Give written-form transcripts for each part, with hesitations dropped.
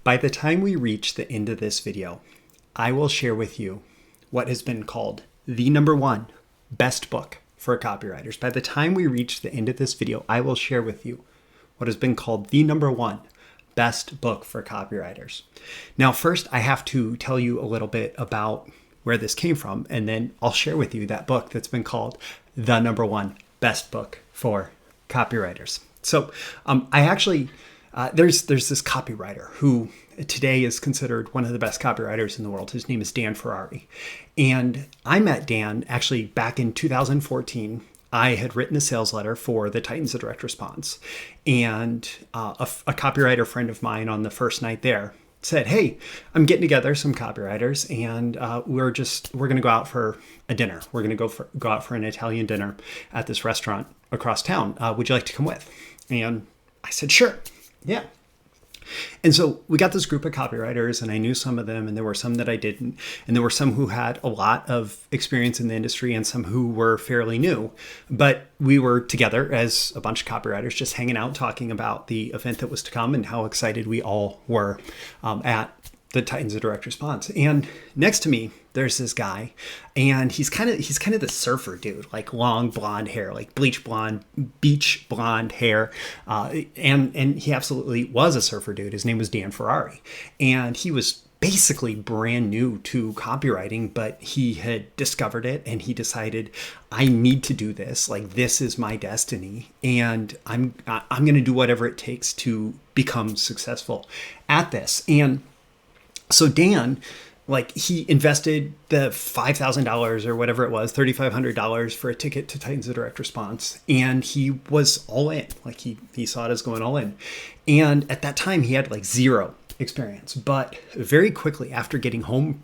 By the time we reach the end of this video, I will share with you what has been called the number one best book for copywriters. By the time we reach the end of this video, I will share with you what has been called the number one best book for copywriters. Now, first, I have to tell you a little bit about where this came from, and then I'll share with you that book that's been called the number one best book for copywriters. So I actually, there's this copywriter who today is considered one of the best copywriters in the world. His name is Dan Ferrari. And I met Dan actually back in 2014. I had written a sales letter for the Titans of Direct Response. And a copywriter friend of mine on the first night there said, "Hey, I'm getting together some copywriters, and we're going to go out for a dinner. We're going to go out for an Italian dinner at this restaurant across town. Would you like to come with?" And I said, "Sure, yeah." And so we got this group of copywriters, and I knew some of them, and there were some that I didn't. And there were some who had a lot of experience in the industry and some who were fairly new. But we were together as a bunch of copywriters, just hanging out, talking about the event that was to come and how excited we all were at the Titans of Direct Response. And next to me, there's this guy, and he's kind of the surfer dude, like long blonde hair, like beach blonde hair, and he absolutely was a surfer dude. His name was Dan Ferrari, and he was basically brand new to copywriting, but he had discovered it, and he decided, I need to do this. Like, this is my destiny, and I'm going to do whatever it takes to become successful at this. And so Dan, he invested the $5,000 or whatever it was, $3,500 for a ticket to Titans of Direct Response. And he was all in. He saw it as going all in. And at that time, he had zero experience. But very quickly after getting home,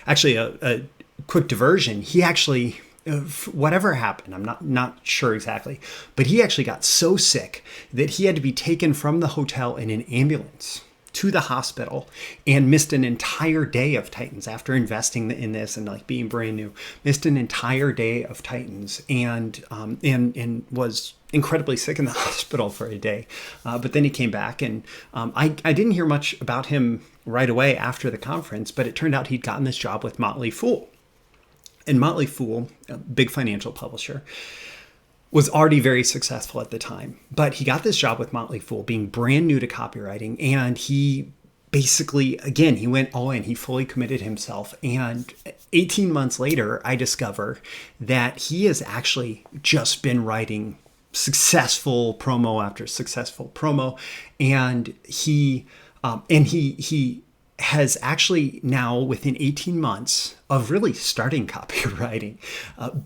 actually a quick diversion, he actually, whatever happened, I'm not sure exactly, but he actually got so sick that he had to be taken from the hotel in an ambulance to the hospital and missed an entire day of Titans after investing in this and being brand new. Missed an entire day of Titans and was incredibly sick in the hospital for a day. But then he came back, and I didn't hear much about him right away after the conference, but it turned out he'd gotten this job with Motley Fool. And Motley Fool, a big financial publisher, was already very successful at the time. But he got this job with Motley Fool, being brand new to copywriting. And he basically, again, he went all in. He fully committed himself. And 18 months later, I discover that he has actually just been writing successful promo after successful promo. And he has actually now, within 18 months of really starting copywriting,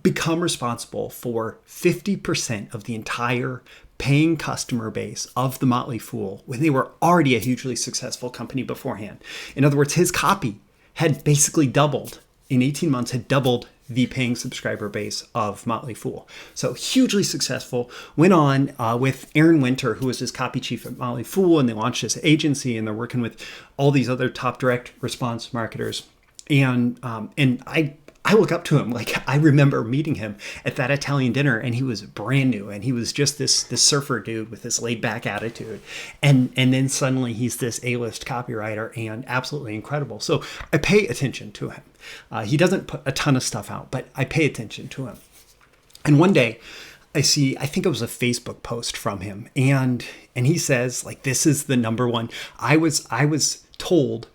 become responsible for 50% of the entire paying customer base of the Motley Fool when they were already a hugely successful company beforehand. In other words, his copy had basically doubled in 18 months, had doubled the paying subscriber base of Motley Fool. So hugely successful. Went on with Aaron Winter, who was his copy chief at Motley Fool, and they launched this agency, and they're working with all these other top direct response marketers. And I look up to him. I remember meeting him at that Italian dinner, and he was brand new, and he was just this surfer dude with this laid back attitude. And then suddenly he's this A-list copywriter and absolutely incredible. So I pay attention to him. He doesn't put a ton of stuff out, but I pay attention to him. And one day I think it was a Facebook post from him, and he says, this is the number one. I was told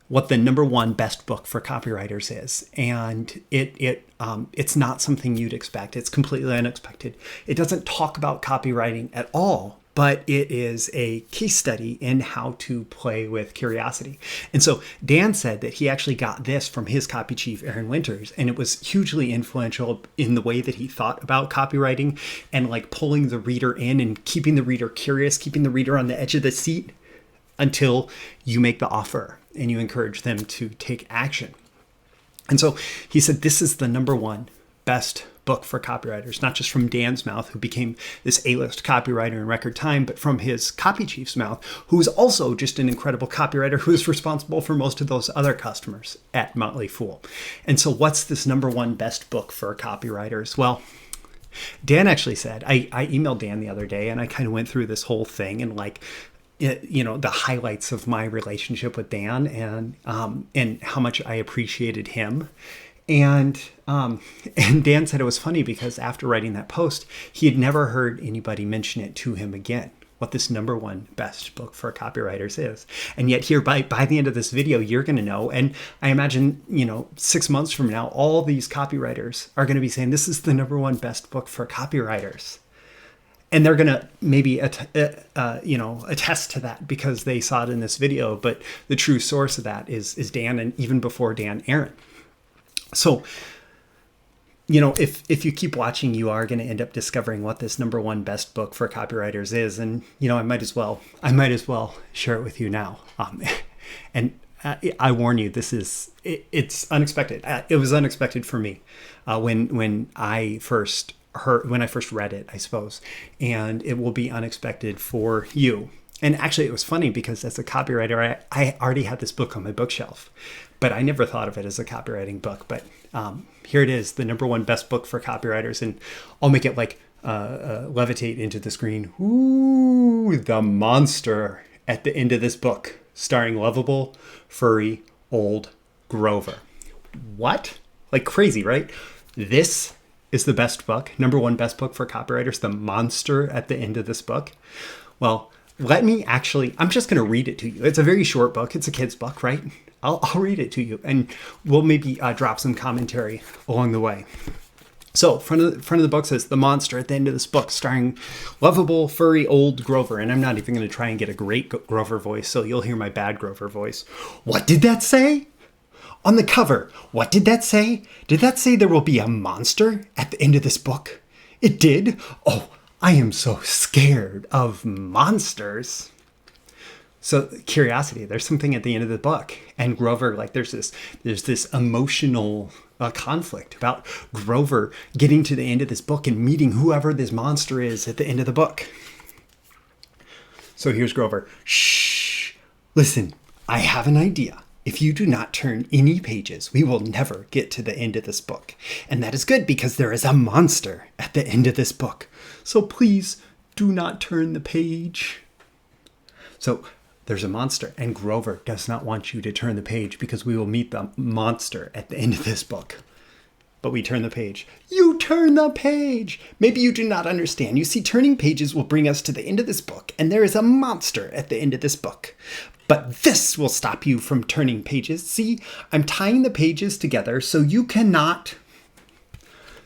what the number one best book for copywriters is. And it's not something you'd expect. It's completely unexpected. It doesn't talk about copywriting at all, but it is a case study in how to play with curiosity. And so Dan said that he actually got this from his copy chief, Aaron Winters, and it was hugely influential in the way that he thought about copywriting and pulling the reader in and keeping the reader curious, keeping the reader on the edge of the seat until you make the offer and you encourage them to take action. And so he said, this is the number one best book for copywriters, not just from Dan's mouth, who became this A-list copywriter in record time, but from his copy chief's mouth, who is also just an incredible copywriter who is responsible for most of those other customers at Motley Fool. And so what's this number one best book for copywriters? Well, Dan actually said, I emailed Dan the other day, and I kind of went through this whole thing, and the highlights of my relationship with Dan, and how much I appreciated him. And Dan said it was funny because after writing that post, he had never heard anybody mention it to him again, what this #1 best book for copywriters is. And yet here by the end of this video, you're going to know. And I imagine, 6 months from now, all these copywriters are going to be saying, this is the #1 best book for copywriters. And they're going to maybe, attest to that because they saw it in this video. But the true source of that is Dan, and even before Dan, Aaron. So, if you keep watching, you are going to end up discovering what this #1 best book for copywriters is. And, I might as well share it with you now. And I warn you, it's unexpected. It was unexpected for me when I first read it, I suppose, and it will be unexpected for you. And actually, it was funny because as a copywriter, I already had this book on my bookshelf, but I never thought of it as a copywriting book. But here it is, the #1 best book for copywriters, and I'll make it like levitate into the screen. Ooh, the monster at the end of this book, starring lovable, furry, old Grover. What? Like crazy, right? This is the best book, #1 best book for copywriters, the monster at the end of this book. Well, I'm just going to read it to you. It's a very short book. It's a kid's book, right? I'll read it to you, and we'll maybe drop some commentary along the way. So front of the book says, the monster at the end of this book, starring lovable, furry, old Grover. And I'm not even going to try and get a great Grover voice, so you'll hear my bad Grover voice. What did that say? On the cover, what did that say? Did that say there will be a monster at the end of this book? It did? Oh, I am so scared of monsters. So curiosity, there's something at the end of the book. And Grover, there's this emotional conflict about Grover getting to the end of this book and meeting whoever this monster is at the end of the book. So here's Grover. Shh, listen, I have an idea. If you do not turn any pages, we will never get to the end of this book. And that is good because there is a monster at the end of this book. So please do not turn the page. So there's a monster, and Grover does not want you to turn the page because we will meet the monster at the end of this book. But we turn the page. You turn the page! Maybe you do not understand. You see, turning pages will bring us to the end of this book, and there is a monster at the end of this book. But this will stop you from turning pages. See, I'm tying the pages together so you cannot.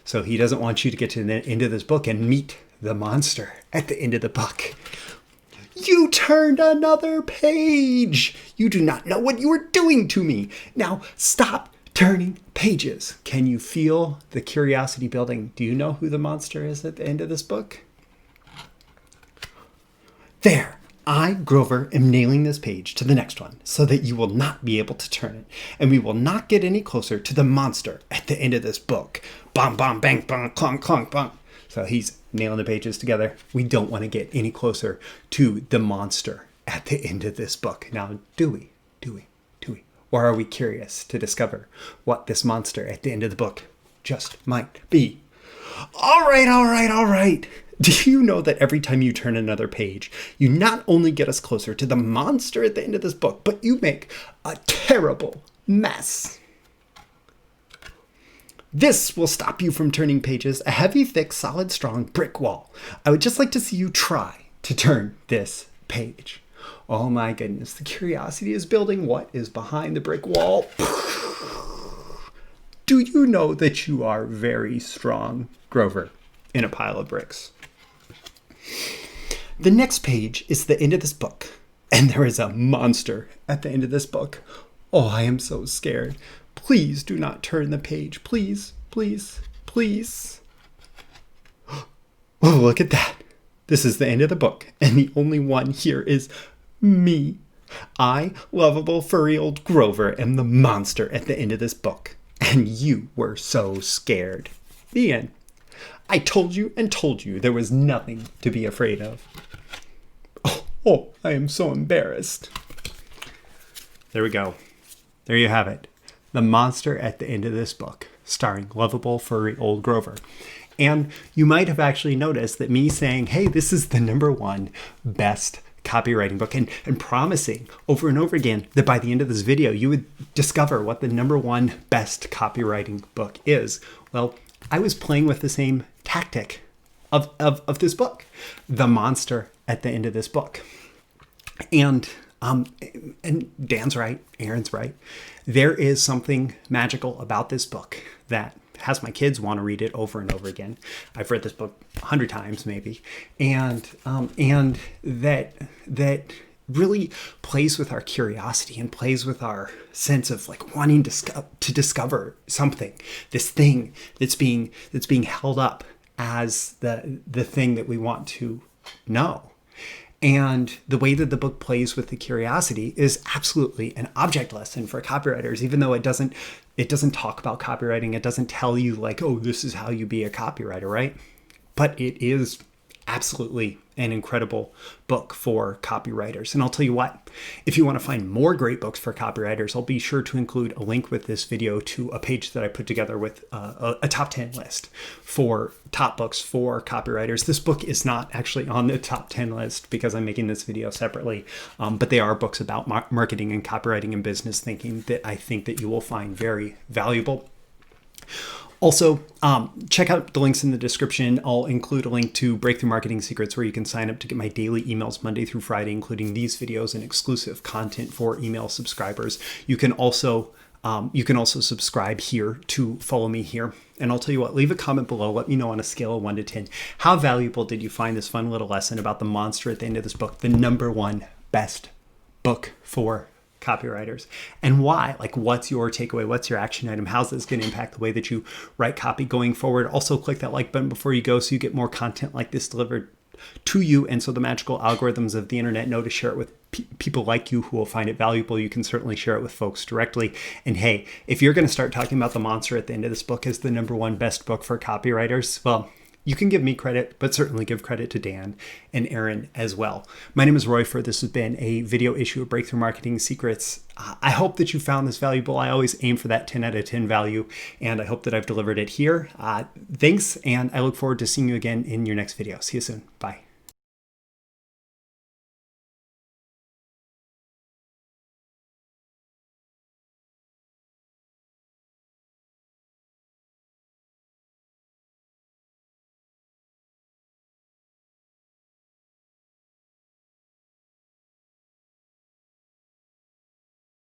So he doesn't want you to get to the end of this book and meet the monster at the end of the book. You turned another page. You do not know what you are doing to me. Now stop turning pages. Can you feel the curiosity building? Do you know who the monster is at the end of this book? There. I, Grover, am nailing this page to the next one so that you will not be able to turn it, and we will not get any closer to the monster at the end of this book. Bom, bom, bang, bang, clonk, clonk, bong. So he's nailing the pages together. We don't want to get any closer to the monster at the end of this book. Now, do we? Or are we curious to discover what this monster at the end of the book just might be? All right. Do you know that every time you turn another page, you not only get us closer to the monster at the end of this book, but you make a terrible mess? This will stop you from turning pages, a heavy, thick, solid, strong brick wall. I would just like to see you try to turn this page. Oh my goodness, the curiosity is building. What is behind the brick wall? Do you know that you are very strong, Grover, in a pile of bricks? The next page is the end of this book, and there is a monster at the end of this book. Oh, I am so scared. Please do not turn the page. Please. Oh, look at that. This is the end of the book, and the only one here is me. I, lovable, furry old Grover, am the monster at the end of this book, and you were so scared. The end. I told you there was nothing to be afraid of. Oh, I am so embarrassed. There we go. There you have it. The monster at the end of this book, starring lovable, furry old Grover. And you might have actually noticed that me saying, hey, this is the #1 best copywriting book and promising over and over again that by the end of this video, you would discover what the number one best copywriting book is. Well, I was playing with the same tactic of this book, the monster at the end of this book. And Dan's right, Aaron's right. There is something magical about this book that has my kids want to read it over and over again. I've read this book 100 times maybe, and that really plays with our curiosity and plays with our sense of like wanting to discover something, this thing that's being held up as the thing that we want to know. And the way that the book plays with the curiosity is absolutely an object lesson for copywriters, even though it doesn't talk about copywriting. It doesn't tell you like, oh, this is how you be a copywriter, right? But it is absolutely an incredible book for copywriters. And I'll tell you what, if you want to find more great books for copywriters, I'll be sure to include a link with this video to a page that I put together with a top 10 list for top books for copywriters. This book is not actually on the top 10 list because I'm making this video separately, but they are books about marketing and copywriting and business thinking that I think that you will find very valuable. Also, check out the links in the description. I'll include a link to Breakthrough Marketing Secrets where you can sign up to get my daily emails Monday through Friday, including these videos and exclusive content for email subscribers. You can also subscribe here to follow me here. And I'll tell you what, leave a comment below. Let me know on a scale of 1 to 10. How valuable did you find this fun little lesson about the monster at the end of this book, the number one best book for copywriters, and why? Like, what's your takeaway? What's your action item? How's this going to impact the way that you write copy going forward? Also, click that like button before you go so you get more content like this delivered to you. And so the magical algorithms of the internet know to share it with people like you who will find it valuable. You can certainly share it with folks directly. And hey, if you're going to start talking about the monster at the end of this book as the number one best book for copywriters, well, you can give me credit, but certainly give credit to Dan and Aaron as well. My name is Roy Furr. This has been a video issue of Breakthrough Marketing Secrets. I hope that you found this valuable. I always aim for that 10 out of 10 value, and I hope that I've delivered it here. Thanks, and I look forward to seeing you again in your next video. See you soon. Bye.